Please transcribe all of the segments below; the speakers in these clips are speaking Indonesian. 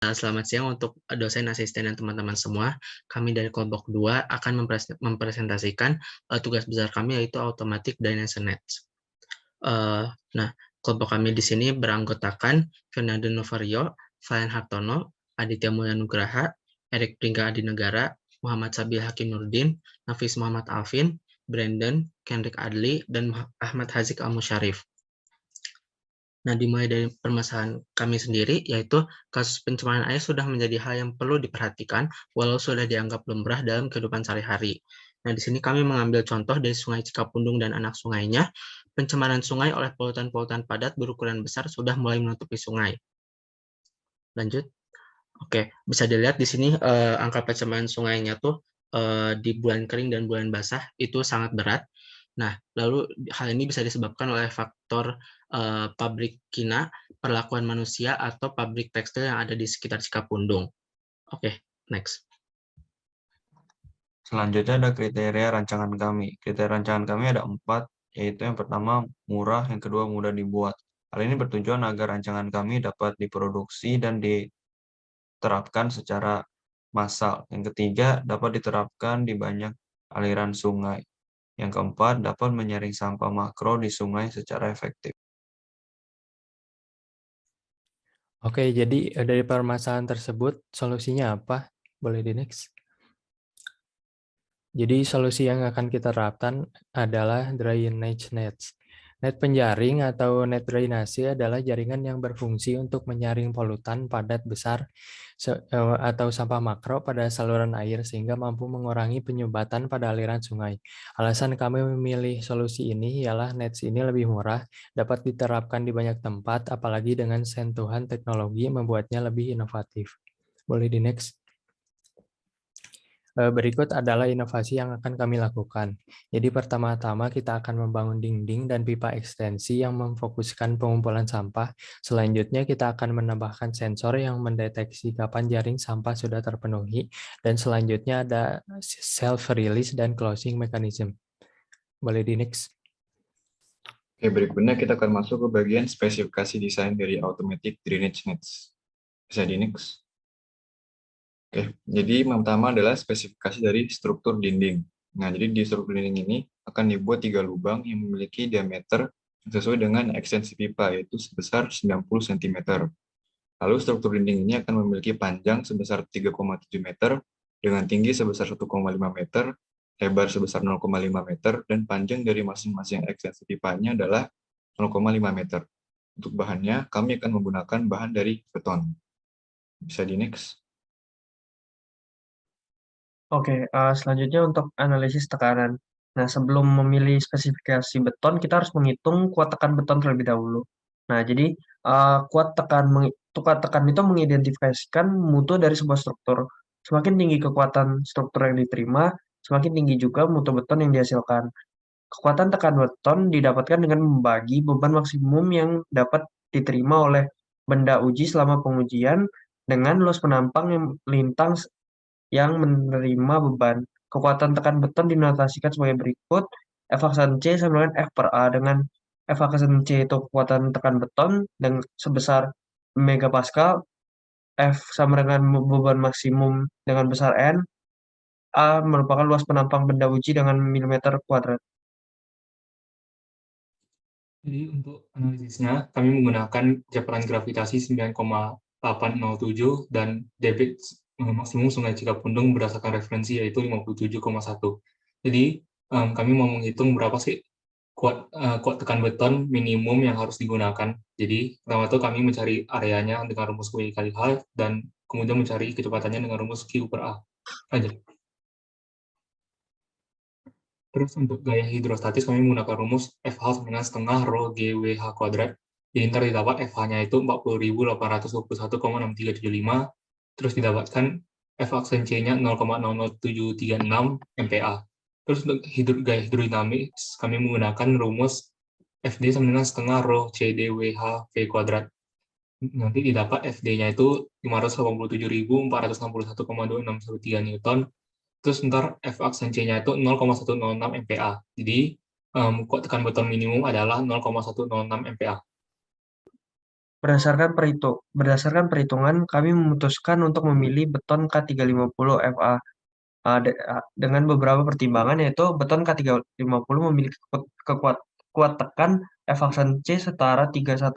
Selamat siang untuk dosen, asisten, dan teman-teman semua. Kami dari kelompok 2 akan mempresentasikan tugas besar kami, yaitu Automatic Drainage Nets. Nah, kelompok kami di sini beranggotakan Fernando Novario, Valen Hartono, Aditya Mulya Nugraha, Erik Pringga Adinegara, Muhammad Sabil Hakim Nurdin, Nafis Muhammad Alvin, Brandon, Kendrick Adli, dan Ahmad Hazik Al-Musharif. Nah, dimulai dari permasalahan kami sendiri, yaitu kasus pencemaran air sudah menjadi hal yang perlu diperhatikan, walau sudah dianggap lumrah dalam kehidupan sehari-hari. Nah, di sini kami mengambil contoh dari Sungai Cikapundung dan anak sungainya. Pencemaran sungai oleh polutan-polutan padat berukuran besar sudah mulai menutupi sungai. Lanjut. Oke, bisa dilihat di sini angka pencemaran sungainya tuh di bulan kering dan bulan basah itu sangat berat. Nah, lalu hal ini bisa disebabkan oleh faktor pabrik kina, perlakuan manusia, atau pabrik tekstil yang ada di sekitar Cikapundung. Oke, next. Selanjutnya ada kriteria rancangan kami. Kriteria rancangan kami ada 4, yaitu yang pertama murah, yang kedua mudah dibuat. Hal ini bertujuan agar rancangan kami dapat diproduksi dan diterapkan secara massal. Yang ketiga, dapat diterapkan di banyak aliran sungai. Yang keempat, dapat menyaring sampah makro di sungai secara efektif. Oke, jadi dari permasalahan tersebut, solusinya apa? Boleh di next. Jadi solusi yang akan kita terapkan adalah drainage nets. Net penjaring atau net drainase adalah jaringan yang berfungsi untuk menyaring polutan padat besar atau sampah makro pada saluran air sehingga mampu mengurangi penyumbatan pada aliran sungai. Alasan kami memilih solusi ini ialah nets ini lebih murah, dapat diterapkan di banyak tempat, apalagi dengan sentuhan teknologi membuatnya lebih inovatif. Boleh di next. Berikut adalah inovasi yang akan kami lakukan. Jadi pertama-tama kita akan membangun dinding dan pipa ekstensi yang memfokuskan pengumpulan sampah. Selanjutnya kita akan menambahkan sensor yang mendeteksi kapan jaring sampah sudah terpenuhi. Dan selanjutnya ada self-release dan closing mechanism. Boleh di next. Oke, berikutnya kita akan masuk ke bagian spesifikasi desain dari Automatic Drainage Nets. Bisa di next. Oke, jadi yang pertama adalah spesifikasi dari struktur dinding. Nah, jadi di struktur dinding ini akan dibuat 3 lubang yang memiliki diameter sesuai dengan ekstensi pipa, yaitu sebesar 90 cm. Lalu struktur dinding ini akan memiliki panjang sebesar 3,7 meter, dengan tinggi sebesar 1,5 meter, lebar sebesar 0,5 meter, dan panjang dari masing-masing ekstensi pipanya adalah 0,5 meter. Untuk bahannya, kami akan menggunakan bahan dari beton. Bisa di next. Oke, selanjutnya untuk analisis tekanan. Nah, sebelum memilih spesifikasi beton, kita harus menghitung kuat tekan beton terlebih dahulu. Nah, jadi kuat tekan itu mengidentifikasikan mutu dari sebuah struktur. Semakin tinggi kekuatan struktur yang diterima, semakin tinggi juga mutu beton yang dihasilkan. Kekuatan tekan beton didapatkan dengan membagi beban maksimum yang dapat diterima oleh benda uji selama pengujian dengan luas penampang yang lintang yang menerima beban. Kekuatan tekan beton dinotasikan sebagai berikut. F aksen C sama dengan F per A, dengan F aksen C itu kekuatan tekan beton dengan sebesar megapascal, F sama dengan beban maksimum dengan besar N, A merupakan luas penampang benda uji dengan milimeter kuadrat. Jadi untuk analisisnya, kami menggunakan japaran gravitasi 9,807 dan debit maksimum Sungai Cikapundung berdasarkan referensi yaitu 57,1. Jadi kami mau menghitung berapa sih kuat tekan beton minimum yang harus digunakan. Jadi pertama itu kami mencari areanya dengan rumus W kali H dan kemudian mencari kecepatannya dengan rumus Q per A. Lanjut. Terus untuk gaya hidrostatis kami menggunakan rumus FH sama dengan setengah rho GWH kuadrat. Jadi ntar didapat FH-nya itu 40.821,6375. Terus didapatkan F aksen C-nya 0,00736 MPa. Terus untuk gaya hidrodinamis kami menggunakan rumus FD sama dengan setengah rho CDWH V kuadrat. Nanti didapat FD-nya itu 587.461,2613 Newton. Terus ntar F aksen C-nya itu 0,106 MPa. Jadi kuat tekan beton minimum adalah 0,106 MPa. Berdasarkan perhitungan, kami memutuskan untuk memilih beton K350 FA dengan beberapa pertimbangan, yaitu beton K350 memiliki kuat tekan F-aksen C setara 31,2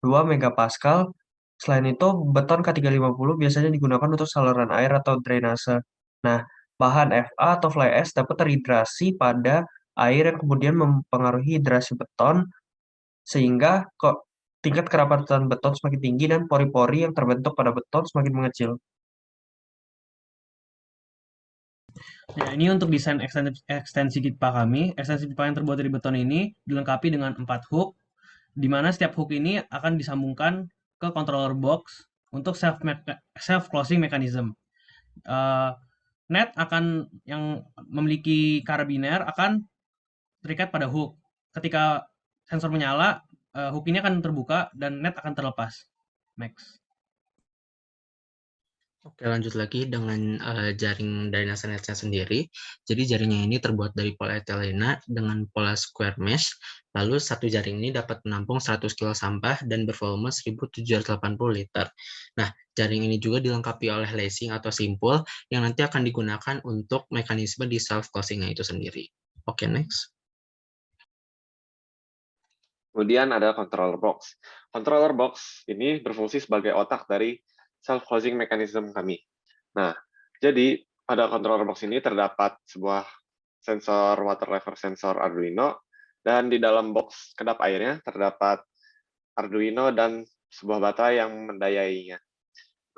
megapascal. Selain itu, beton K350 biasanya digunakan untuk saluran air atau drainase. Nah, bahan FA atau fly ash dapat terhidrasi pada air yang kemudian mempengaruhi hidrasi beton, sehingga tingkat kerapatan beton semakin tinggi dan pori-pori yang terbentuk pada beton semakin mengecil. Nah, ini untuk desain ekstensi pipa kami. Ekstensi pipa yang terbuat dari beton ini dilengkapi dengan 4 hook, di mana setiap hook ini akan disambungkan ke controller box untuk self-closing mechanism. Net yang memiliki karabiner akan terikat pada hook. Ketika sensor menyala, hook ini akan terbuka dan net akan terlepas. Max. Oke, lanjut lagi dengan jaring drainase net-nya sendiri. Jadi jaringnya ini terbuat dari polietilena dengan pola square mesh. Lalu satu jaring ini dapat menampung 100 kg sampah dan bervolume 1.780 liter. Nah, jaring ini juga dilengkapi oleh lacing atau simpul yang nanti akan digunakan untuk mekanisme di self-closing-nya itu sendiri. Oke, next. Kemudian ada controller box. Controller box ini berfungsi sebagai otak dari self-closing mechanism kami. Nah, jadi pada controller box ini terdapat sebuah sensor water level sensor Arduino, dan di dalam box kedap airnya terdapat Arduino dan sebuah baterai yang mendayainya.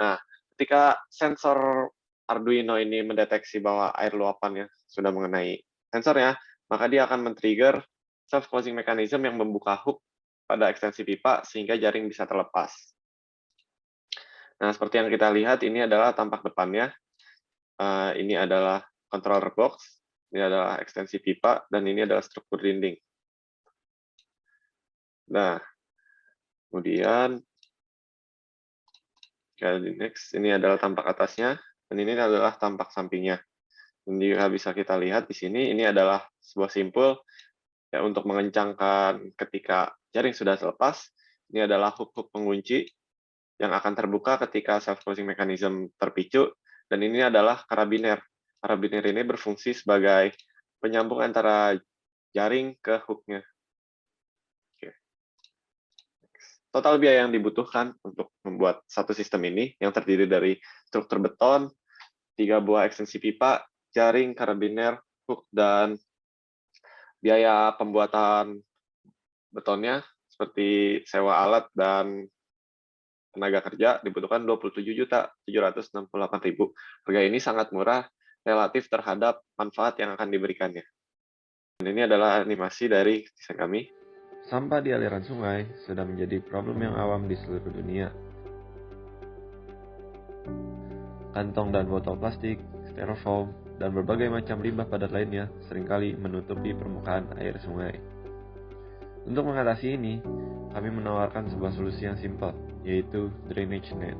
Nah, ketika sensor Arduino ini mendeteksi bahwa air luapannya sudah mengenai sensornya, maka dia akan men-trigger self-closing mechanism yang membuka hook pada ekstensi pipa sehingga jaring bisa terlepas. Nah, seperti yang kita lihat, ini adalah tampak depannya. Ini adalah controller box, ini adalah ekstensi pipa, dan ini adalah struktur dinding. Nah, kemudian next, ini adalah tampak atasnya, dan ini adalah tampak sampingnya. Dan juga bisa kita lihat di sini, ini adalah sebuah simpul ya, untuk mengencangkan ketika jaring sudah terlepas. Ini adalah hook-hook pengunci yang akan terbuka ketika self-closing mechanism terpicu, dan ini adalah karabiner. Karabiner ini berfungsi sebagai penyambung antara jaring ke hook-nya. Oke. Total biaya yang dibutuhkan untuk membuat satu sistem ini, yang terdiri dari struktur beton, 3 buah ekstensi pipa, jaring, karabiner, hook, dan biaya pembuatan betonnya, seperti sewa alat dan tenaga kerja, dibutuhkan 27.768.000. Harga ini sangat murah relatif terhadap manfaat yang akan diberikannya. Dan ini adalah animasi dari desain kami. Sampah di aliran sungai sudah menjadi problem yang awam di seluruh dunia. Kantong dan botol plastik, styrofoam, dan berbagai macam limbah padat lainnya seringkali menutupi permukaan air sungai. Untuk mengatasi ini, kami menawarkan sebuah solusi yang simpel, yaitu drainage nets.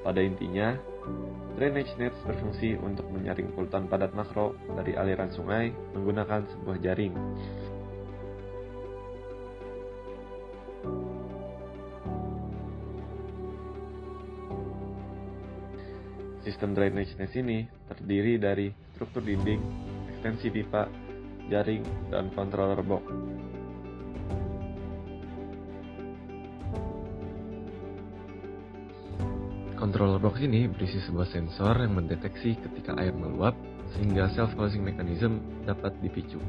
Pada intinya, drainage nets berfungsi untuk menyaring polutan padat makro dari aliran sungai menggunakan sebuah jaring. Sistem drainage nets ini terdiri dari struktur dinding, ekstensi pipa, jaring, dan controller box. Controller box ini berisi sebuah sensor yang mendeteksi ketika air meluap sehingga self-closing mechanism dapat dipicu.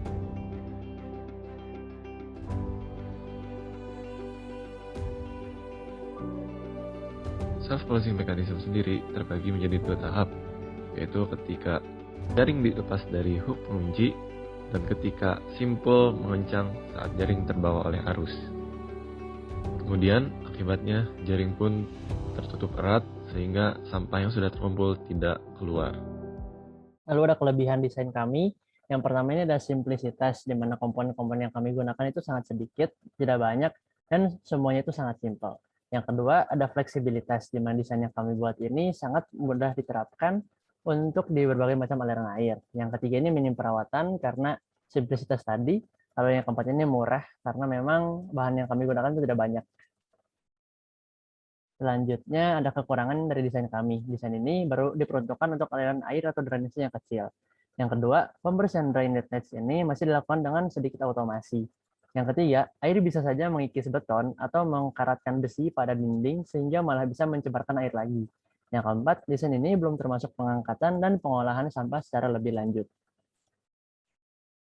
Self-closing mechanism sendiri terbagi menjadi 2 tahap, yaitu ketika jaring dilepas dari hook pengunci dan ketika simpul mengencang saat jaring terbawa oleh arus. Kemudian akibatnya jaring pun tertutup erat sehingga sampah yang sudah terkumpul tidak keluar. Lalu ada kelebihan desain kami. Yang pertama ini ada simplicitas, di mana komponen-komponen yang kami gunakan itu sangat sedikit, tidak banyak, dan semuanya itu sangat simpel. Yang kedua ada fleksibilitas, di mana desain yang kami buat ini sangat mudah diterapkan untuk di berbagai macam aliran air. Yang ketiga ini minim perawatan karena simplicitas tadi. Kalau yang keempat ini murah karena memang bahan yang kami gunakan itu tidak banyak. Selanjutnya ada kekurangan dari desain kami. Desain ini baru diperuntukkan untuk aliran air atau drainase yang kecil. Yang kedua, pembersihan drainage nets ini masih dilakukan dengan sedikit automasi. Yang ketiga, air bisa saja mengikis beton atau mengkaratkan besi pada dinding sehingga malah bisa mencebarkan air lagi. Yang keempat, desain ini belum termasuk pengangkatan dan pengolahan sampah secara lebih lanjut.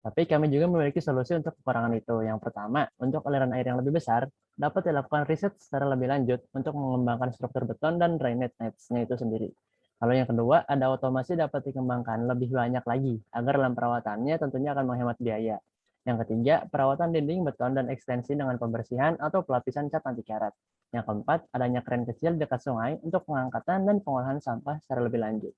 Tapi kami juga memiliki solusi untuk kekurangan itu. Yang pertama, untuk aliran air yang lebih besar, dapat dilakukan riset secara lebih lanjut untuk mengembangkan struktur beton dan drainage nets-nya itu sendiri. Kalau yang kedua, ada otomasi dapat dikembangkan lebih banyak lagi, agar dalam perawatannya tentunya akan menghemat biaya. Yang ketiga, perawatan dinding beton dan ekstensi dengan pembersihan atau pelapisan cat anti karat. Yang keempat, adanya kren kecil dekat sungai untuk pengangkatan dan pengolahan sampah secara lebih lanjut.